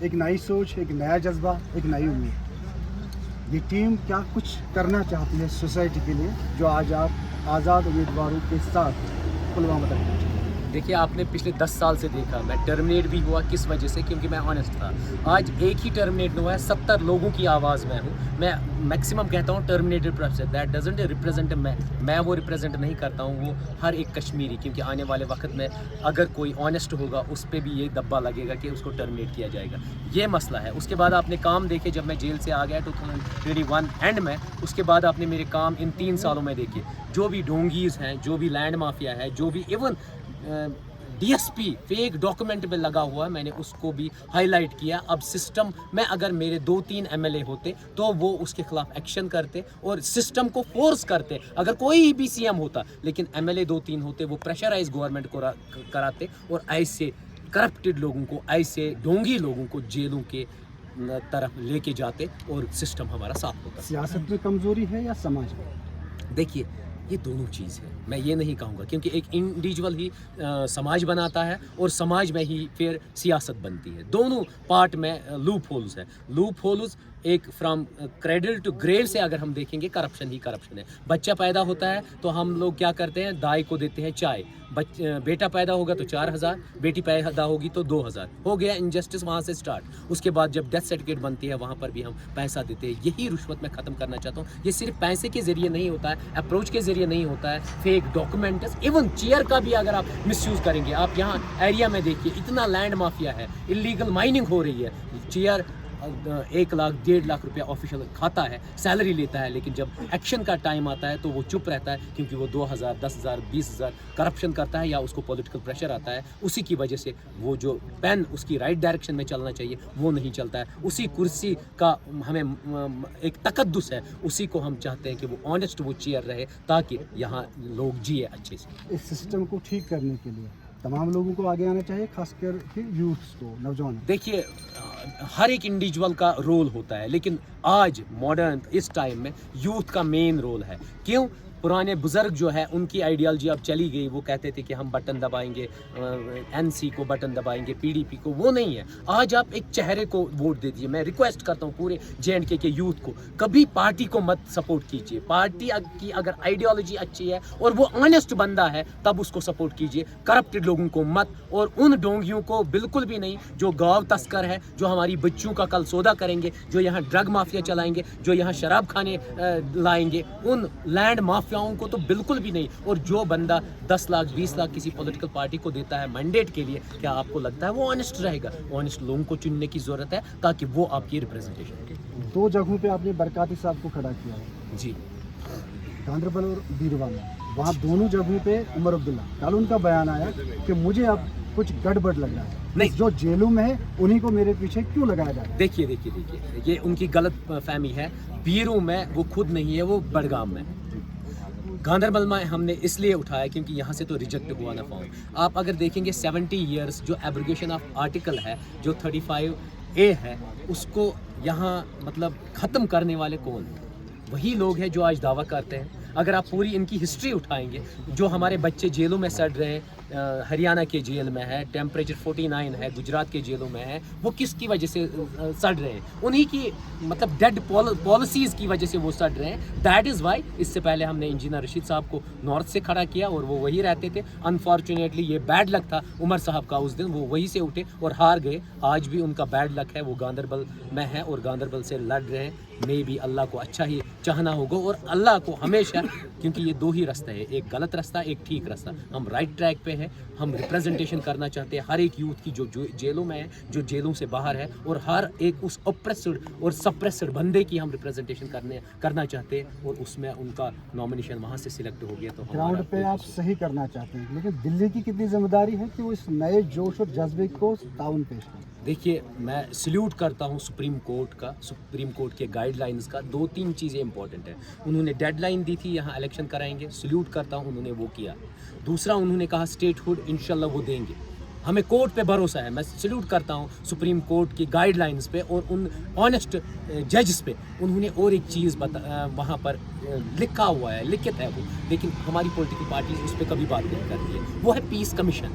ایک نئی سوچ, ایک نیا جذبہ, ایک نئی امید. یہ ٹیم کیا کچھ کرنا چاہتی ہے سوسائٹی کے لیے جو آج آپ آزاد امیدواروں کے ساتھ پلوامہ تک پہنچے؟ دیکھیے آپ نے پچھلے 10 سال سے دیکھا میں ٹرمینیٹ بھی ہوا کس وجہ سے, کیونکہ میں آنیسٹ تھا. آج ایک ہی ٹرمینیٹ ہوا ہے, 70 لوگوں کی آواز میں ہوں. میں میکسیمم کہتا ہوں terminated process that doesn't represent میں وہ ریپرزینٹ نہیں کرتا ہوں, وہ ہر ایک کشمیری, کیونکہ آنے والے وقت میں اگر کوئی آنیسٹ ہوگا اس پہ بھی یہ دبا لگے گا کہ اس کو ٹرمینیٹ کیا جائے گا. یہ مسئلہ ہے. اس کے بعد آپ نے کام دیکھے جب میں جیل سے آ گیا 2021 اینڈ میں, اس کے بعد آپ نے میرے کام ان 3 سالوں میں دیکھے. جو بھی ڈونگیز ہیں, جو بھی لینڈ مافیا ہے, جو بھی even D S P fake document پہ لگا ہوا ہے, میں نے اس کو بھی ہائی لائٹ کیا. اب سسٹم میں اگر میرے 2-3 ایم ایل اے ہوتے تو وہ اس کے خلاف ایکشن کرتے اور سسٹم کو فورس کرتے. اگر کوئی بھی سی ایم ہوتا لیکن ایم ایل اے 2-3 ہوتے, وہ پریشرائز گورنمنٹ کو کراتے اور ایسے کرپٹڈ لوگوں کو, ایسے ڈونگی لوگوں کو جیلوں کے طرف لے کے جاتے اور سسٹم ہمارا صاف ہوتا. سیاست میں کمزوری ہے یا سماج میں؟ دیکھیے یہ دونوں چیز ہے, میں یہ نہیں کہوں گا, کیونکہ ایک انڈیویجول ہی سماج بناتا ہے اور سماج میں ہی پھر سیاست بنتی ہے. دونوں پارٹ میں لوپ ہولز ہے. لوپ ہولز ایک فرام کریڈل ٹو گریو سے اگر ہم دیکھیں گے کرپشن ہی کرپشن ہے. بچہ پیدا ہوتا ہے تو ہم لوگ کیا کرتے ہیں, دائی کو دیتے ہیں چائے. بیٹا پیدا ہوگا تو 4,000, بیٹی پیدا ہوگی تو 2,000, ہو گیا انجسٹس وہاں سے سٹارٹ. اس کے بعد جب ڈیتھ سرٹیفکیٹ بنتی ہے وہاں پر بھی ہم پیسہ دیتے ہیں. یہی رشوت میں ختم کرنا چاہتا ہوں. یہ صرف پیسے کے ذریعے نہیں ہوتا ہے, اپروچ کے ذریعے نہیں ہوتا ہے, فیک ڈاکومنٹس, ایون چیئر کا بھی اگر آپ مس یوز کریں گے. آپ یہاں ایریا میں دیکھیے اتنا لینڈ مافیا ہے, اللیگل مائننگ ہو رہی ہے. چیئر 1 لاکھ 1.5 لاکھ روپیہ آفیشیل کھاتا ہے, سیلری لیتا ہے, لیکن جب ایکشن کا ٹائم آتا ہے تو وہ چپ رہتا ہے, کیونکہ وہ 2,000 10,000 20,000 کرپشن کرتا ہے یا اس کو پولیٹیکل پریشر آتا ہے. اسی کی وجہ سے وہ جو پین اس کی رائٹ ڈائریکشن میں چلنا چاہیے وہ نہیں چلتا ہے. اسی کرسی کا ہمیں ایک تقدس ہے, اسی کو ہم چاہتے ہیں کہ وہ آنیسٹ وہ چیئر رہے تاکہ یہاں لوگ جیے اچھے سے. اس سسٹم کو ٹھیک کرنے کے لیے تمام لوگوں کو آگے آنا چاہیے, خاص کر کے یوتھس کو, نوجوان. دیکھیے ہر ایک انڈیویجول کا رول ہوتا ہے, لیکن آج ماڈرن اس ٹائم میں یوتھ کا مین رول ہے. کیوں؟ پرانے بزرگ جو ہے ان کی آئیڈیالوجی اب چلی گئی. وہ کہتے تھے کہ ہم بٹن دبائیں گے, این سی کو بٹن دبائیں گے, پی ڈی پی کو, وہ نہیں ہے. آج آپ ایک چہرے کو ووٹ دے دیجیے. میں ریکویسٹ کرتا ہوں پورے JNK کے یوتھ کو, کبھی پارٹی کو مت سپورٹ کیجیے. پارٹی کی اگر آئیڈیالوجی اچھی ہے اور وہ آنیسٹ بندہ ہے تب اس کو سپورٹ کیجیے. کرپٹڈ لوگوں کو مت, اور ان ڈونگیوں کو بالکل بھی نہیں جو گاؤں تسکر ہے, جو ہماری بچیوں کا کل سودا کریں گے, جو یہاں ڈرگ مافیا چلائیں گے, جو یہاں شراب کھانے لائیں گے. ان لینڈ مافیاؤں کو تو بالکل بھی نہیں. اور جو بندہ 10 لاکھ 20 لاکھ کسی پولیٹیکل پارٹی کو دیتا ہے مینڈیٹ کے لیے, کیا آپ کو لگتا ہے وہ آنیسٹ رہے گا؟ آنیسٹ لوگوں کو چننے کی ضرورت ہے تاکہ وہ آپ کی ریپرزنٹیشن کریں. 2 جگہوں پہ آپ نے برکاتی صاحب کو کھڑا کیا ہے, جی, گاندربل اور بیروا میں. وہاں دونوں جگہوں پہ عمر عبداللہ, کل ان کا بیان آیا کہ مجھے اب کچھ گڑبڑ لگ رہا ہے, نہیں جو جیلوں میں ہے انہیں کو میرے پیچھے کیوں لگایا جا رہا ہے؟ دیکھیے یہ ان کی غلط فہمی ہے. بیرو میں وہ خود نہیں ہے, وہ بڑگام میں. گاندربل میں ہم نے اس لیے اٹھایا کیونکہ یہاں سے تو ریجیکٹ ہوا نا فارم. آپ اگر دیکھیں گے 70 ایئرس جو ایبریگیشن آف آرٹیکل ہے, جو 35A ہے, اس کو یہاں مطلب ختم کرنے والے کون ہیں؟ وہی لوگ ہیں جو آج دعویٰ کرتے ہیں. اگر آپ پوری ان کی ہسٹری اٹھائیں گے, جو ہمارے بچے جیلوں میں سڑ رہے ہیں, ہریانہ کے جیل میں ہے, ٹیمپریچر 49 ہے, گجرات کے جیلوں میں ہے, وہ کس کی وجہ سے سڑ رہے ہیں؟ انہی کی مطلب ڈیڈ پالیسیز کی وجہ سے وہ سڑ رہے ہیں. دیٹ از وائی اس سے پہلے ہم نے انجینئر رشید صاحب کو نارتھ سے کھڑا کیا اور وہ وہی رہتے تھے. انفارچونیٹلی یہ بیڈ لک تھا عمر صاحب کا, اس دن وہ وہی سے اٹھے اور ہار گئے. آج بھی ان کا بیڈ لک ہے, وہ گاندربل میں ہے اور گاندربل سے لڑ رہے ہیں. میں بھی اللہ کو اچھا ہی چاہنا ہوگا, اور اللہ کو ہمیشہ, کیونکہ یہ 2 ہی رستہ ہے, ایک غلط رستہ, ایک ٹھیک رستہ. ہم رائٹ ٹریک پہ ہیں. ہم ریپرزنٹیشن کرنا چاہتے ہیں ہر ایک یوتھ کی جو جیلوں میں ہے, جو جیلوں سے باہر ہے, اور ہر ایک اس اپریسڈ اور سپریسڈ بندے کی ہم ریپرزنٹیشن کرنا چاہتے ہیں. اور اس میں ان کا نامنیشن وہاں سے سلیکٹ ہو گیا. تو گراؤنڈ پہ آپ صحیح کرنا چاہتے ہیں, لیکن دلی کی کتنی ذمہ داری ہے کہ وہ اس نئے جوش اور جذبے کو تعاون پیش کریں؟ دیکھیے میں سلیوٹ کرتا ہوں سپریم کورٹ کے گائیڈ لائنز کا. 2-3 چیزیں امپورٹنٹ ہیں. انہوں نے ڈیڈ لائن دی تھی یہاں الیکشن کرائیں گے, سلیوٹ کرتا ہوں انہوں نے وہ کیا. دوسرا انہوں نے کہا اسٹیٹ ہوڈ انشاءاللہ وہ دیں گے. ہمیں کورٹ پہ بھروسہ ہے. میں سلیوٹ کرتا ہوں سپریم کورٹ کی گائیڈ لائنز پہ اور ان آنیسٹ ججز پہ. انہوں نے اور ایک چیز وہاں پر لکھا ہوا ہے, لکھت ہے وہ, لیکن ہماری پولیٹیکل پارٹیز اس پہ کبھی بات نہیں کرتی ہے. وہ ہے پیس کمیشن.